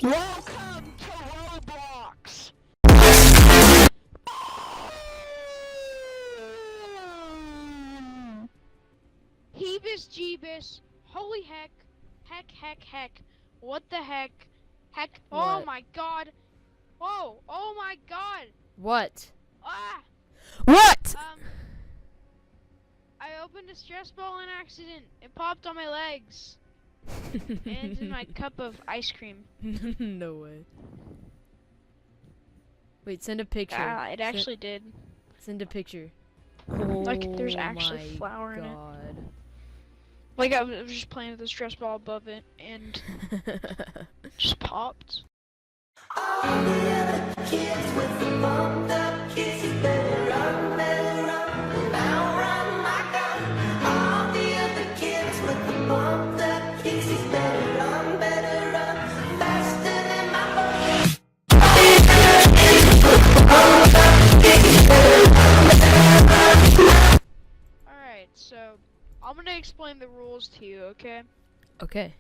Welcome to Roblox! Heebus Jeebus, holy heck, heck, what the heck, oh What? my god, whoa, oh my god, What? ah, What? I opened a stress ball in accident, it popped on my legs, and it's in my cup of ice cream. No way. Wait, send a picture. It actually did. Send a picture. Like, there's Oh actually my flour in it. God. Like, I was just playing with the stress ball above it, and just popped. All the other kids with the bumped up kisses better run, now run my gun. All the other kids with the bumped up kisses better run, faster than my bucket. Alright, so I'm gonna explain the rules to you, okay? Okay.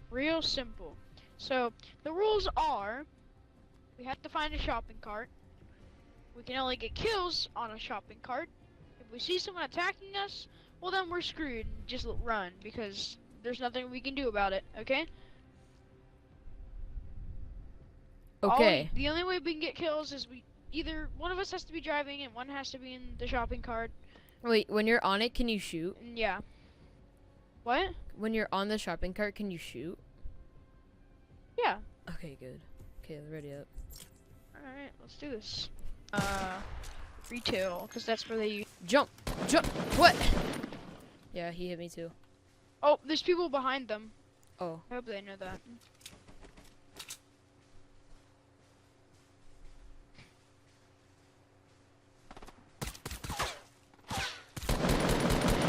Real simple. So, the rules are, we have to find a shopping cart. We can only get kills on a shopping cart. If we see someone attacking us, well then we're screwed. Just run, because there's nothing we can do about it, okay? Okay. The only way we can get kills is either one of us has to be driving and one has to be in the shopping cart. Wait, when you're on it, can you shoot? And yeah. What? When you're on the shopping cart, can you shoot? Yeah. Okay, good. Okay, ready up. Alright, let's do this. Retail, because that's where they use. Jump! Jump! What? Yeah, he hit me too. Oh, there's people behind them. Oh. I hope they know that.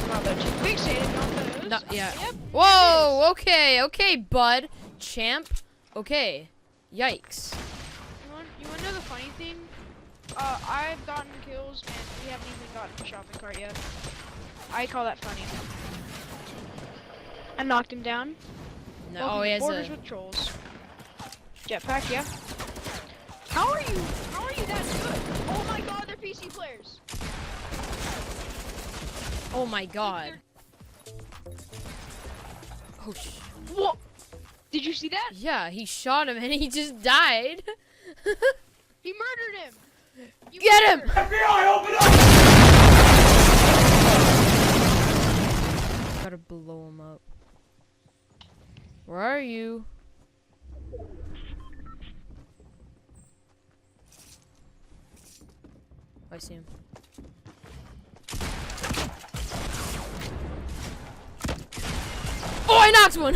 Wow, they're too fixated on those. No, yeah. Yep. Whoa! Okay, okay, bud. Champ. Okay. Yikes. You wanna know the funny thing? I've gotten kills and we haven't even gotten the shopping cart yet. I call that funny. I knocked him down. No, Welcome oh, he to has Borders a. with Trolls. Jetpack, yeah. How are you that good? Oh my god, they're PC players. Oh my God. Oh sh. What? Did you see that? Yeah, he shot him and he just died. He murdered him. You Get him! murdered. FBI, open up! Gotta blow him up. Where are you? I see him. Oh, I knocked one!